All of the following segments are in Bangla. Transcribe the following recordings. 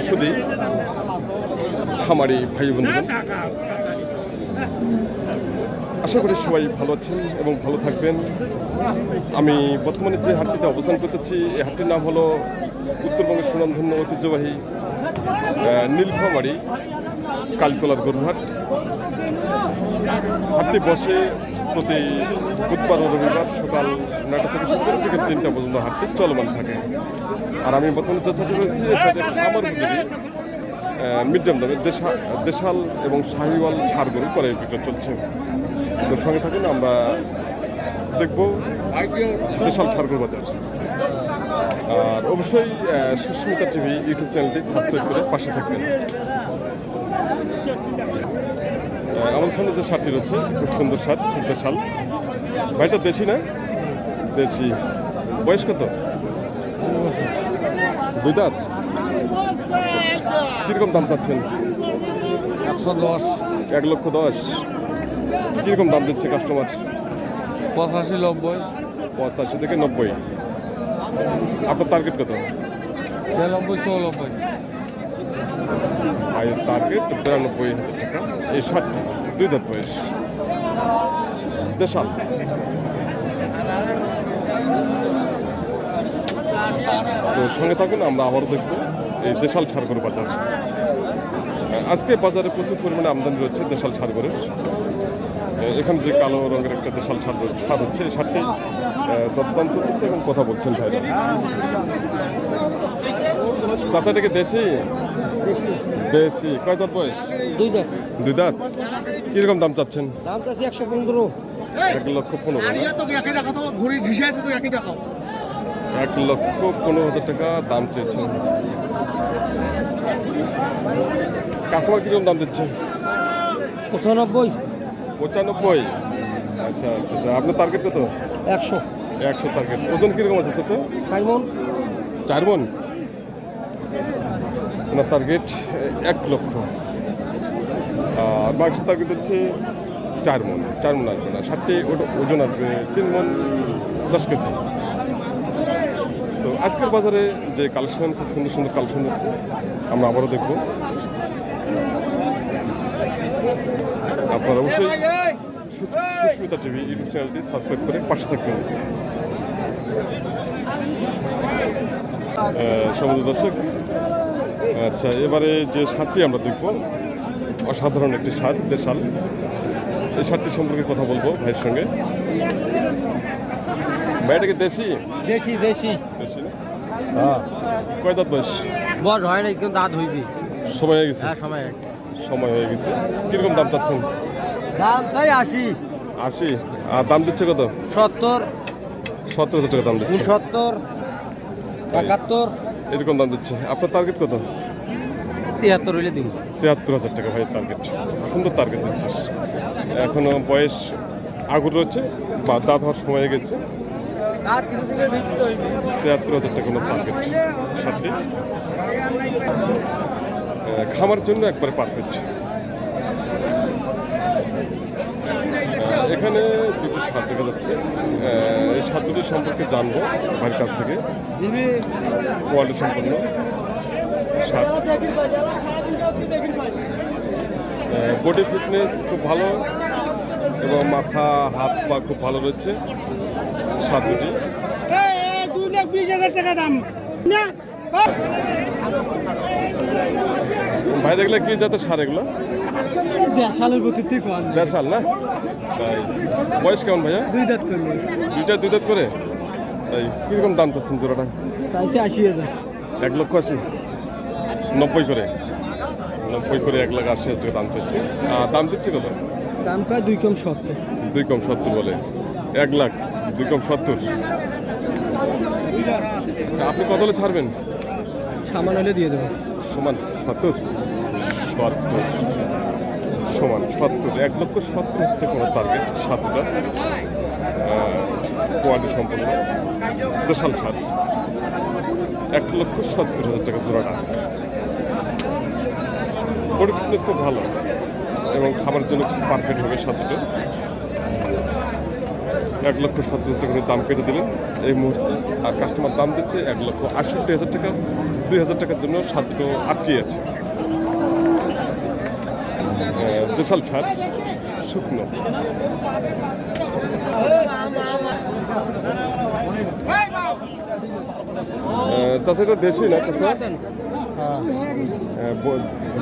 শুধু খামারি ভাই বন্ধুগণ, আশা করি সবাই ভালো আছেন এবং ভালো থাকবেন। আমি বর্তমানে যে হাটটিতে অবস্থান করতেছি, এই হাটটির নাম হলো উত্তরবঙ্গের সুনামধন্য ঐতিহ্যবাহী নীলফামারী কালীতলার গরুহাট। হাটটি বসে প্রতি বুধবার ও রবিবার সকাল 9টা থেকে শুরু করে থেকে 3টা পর্যন্ত হাটটি চলমান থাকে। আর আমি বর্তমানে যে সাইডে রয়েছি, এই সাইডে খামার উপযোগী মিডিয়াম দামে দেশাল এবং শাহিওয়াল ষাঁড় গরু ক্রয় বিক্রয় চলছে। তো সঙ্গে থাকুন, আমরা দেখব দেশাল ষাঁড় গরু বাজার। আর অবশ্যই সুস্মিতা টিভি ইউটিউব চ্যানেলটি সাবস্ক্রাইব করে পাশে থাকবেন। আমাদের সামনে যে ষাঁড়টি রয়েছে খুব সুন্দর ষাঁড়, দেশাল। ভাইটা দেশি না? দেশি। বয়স কত? 2 দাঁত। কিরকম দাম চাচ্ছেন? 110। 1,10,000। কিরকম দাম দিচ্ছে কাস্টমার? 85-90। 85 থেকে 90। আপনার টার্গেট কত? 93-94। ভাইয়ের টার্গেট 93,000 টাকা। এই ষাঁড়টি 2 দাঁত বয়স, দেশাল। তো সঙ্গে থাকুন, আমরা আবারও দেখব এই দেশাল ষাঁড় গরু বাজার। আজকে বাজারে প্রচুর পরিমাণে আমদানি রয়েছে দেশাল ষাঁড় গরুর। এখানে যে কালো রঙের একটা দেশাল ষাঁড় হচ্ছে, এই ষাঁড়টি দরদাম চলছে এবং কথা বলছেন ভাইরা। চাচাটাকে দেশি? দেশি। কয় দাঁত বয়স? 2 দাঁত। 2 দাঁত। কিরকম দাম চাচ্ছেন? দাম চাচ্ছি 115। 1,15,000। 1,15,000 টাকা দাম চেয়েছেন। কাস্টমার কিরকম দাম দিচ্ছে? 95। 95। আচ্ছা আচ্ছা আচ্ছা। আপনার টার্গেট কত? 100। 100 টার্গেট। ওজন কিরকম আছে চাচা? 4 মণ। 4 মণ। আপনার টার্গেট 1 লক্ষ। আর মাংসের টার্গেট হচ্ছে 4 মণ। 4 মণ আসবে না, 60টি ওজন আসবে 3 মণ 10 কেজি। তো আজকের বাজারে যে কালেকশন, খুব সুন্দর সুন্দর কালেকশন হচ্ছে, আমরা আবারও দেখব। আপনারা অবশ্যই সুস্মিতা টিভি ইউটিউব চ্যানেলটি সাবস্ক্রাইব করে পাশে থাকবেন। সমুদ্র দর্শক, আচ্ছা, এবারে যে ষাঁড়টি আমরা দেখব, অসাধারণ একটি ষাঁড়, দেশাল। এই ষাঁড়টি সম্পর্কে কথা বলবো ভাইয়ের সঙ্গে। ভাইটা কি দেশি? দেশি দেশি। দেশি না? হ্যাঁ। কয় দাঁত বয়স? বড় হয় না, কিন্তু দাঁত হইবি। সময় হয়ে গেছে? হ্যাঁ, সময় হয়ে গেছে। কিরকম দাম চাচ্ছেন? দাম চাই 80। 80। আর দাম দিচ্ছে কত? 70। 70,000 টাকা দাম দিচ্ছে। 69, 71। এরকম দাম দিচ্ছে। আপনার টার্গেট কত? 73 হইলে দিন। 73,000 টাকা ভাইয়ের টার্গেট। সুন্দর টার্গেট দিচ্ছে। এখনো বয়স আগুন রয়েছে বা দাঁত হওয়ার সময় হয়ে গেছে। আর কিছুদিনের ভিতরে হইবে। 73,000 টাকা কোনো টার্গেট। ষাঁড়টি খামার জন্য একবারে পারফেক্ট। এখানে দুটো ষাঁড় দেখা যাচ্ছে। এই ষাঁড় দুটির সম্পর্কে জানবো ভাইয়ের কাছ থেকে। কোয়ালিটি সম্পন্ন ষাঁড়। বডি ফিটনেস খুব ভালো এবং মাথা হাত পা খুব ভালো রয়েছে ষাঁড় দুটি। 2,20,000 টাকা দাম। ভাই দেখলে কি জাতের ষাঁড় এগুলো? দেশালের প্রতি দেশাল না? তাই। বয়স কেমন ভাইয়া? 2 দাঁত করলে। 2 দাঁত করে? তাই। কিরকম দাম চাচ্ছেন জোড়াটা? চাইছে 80,000। 1,80,000। 90 করে? 90 করে 1,80,000 টাকা দাম চাচ্ছে। দাম দিচ্ছে কত? দাম প্রায় 2 কম 70। 2 কম 70 বলে। 1 লাখ 2 কম 70। আচ্ছা, আপনি কত হলে ছাড়বেন? সামান হলে দিয়ে দেবো। সমান 70। 70 সমান 70। 1,70,000 টাকা কোনো টার্গেট। 7টা কোয়ালিটি সম্পন্ন দেশাল ষাঁড়। 1,70,000 টাকা জোড়াটা। বডি ফিটনেস খুব ভালো এবং খাবারের জন্য খুব পারফেক্ট হবে ষাঁড়টা। 1,70,000 টাকা দাম কেটে দিলেন এই মুহূর্তে। আর কাস্টমার দাম দিচ্ছে 1,68,000 টাকা। 2,000 টাকার জন্য সাদ্র আটকে আছে। দেশাল ছাড় শুকনো। চাচা এটা দেশি না চাচা?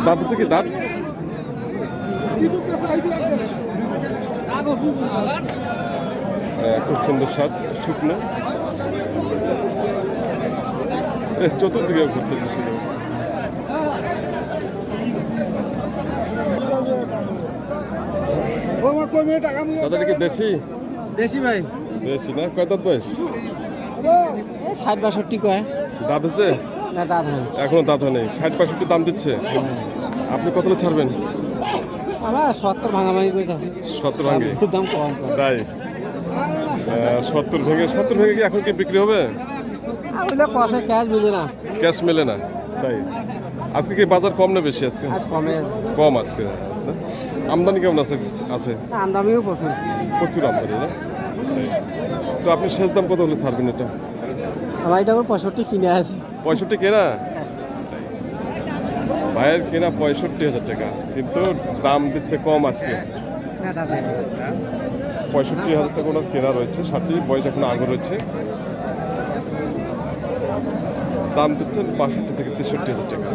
দাঁত হচ্ছে কি দাঁত? খুব সুন্দর স্বাদ শুকনো। চতুর্দিকে ঘুরতেছে শুধু। দাদা কি দেশি? দেশি ভাই দেশি না? কয় দাঁত বয়স? 60-62 কয়। দাঁত হচ্ছে? না দাঁত হয় এখনো দাঁত হয় নাই। 60-65 দাম দিচ্ছে। আপনি কত ছাড়বেন? আমার 70 ভাঙাভাঙি করে আছে 70 ভাঙে দাম কম তাই 70 ভেঙে কি এখন কি বিক্রি হবে? ওইটা কষে ক্যাশ মিলে না, ক্যাশ মেলে না তাই। আজকে কি বাজার কম না বেশি? আজকে আজ কমে কম। আজকে না? আমদানি কেমন আছে? আছে আমদামিও প্রচুর। প্রচুর আমদানি না? তাই। তো আপনি শেষ দাম কত হলে ছাড়বেন এটা? আমার এটা 65 কিনে আছে। 65 কেনা? ভাইয়ের কেনা 65,000 টাকা, কিন্তু দাম দিচ্ছে কম আজকে। না দাদা 65,000 টাকা ওনার কেনা রয়েছে, সাথে বয়স এখন আগে রয়েছে। দাম দিচ্ছেন 62 থেকে 63,000 টাকা।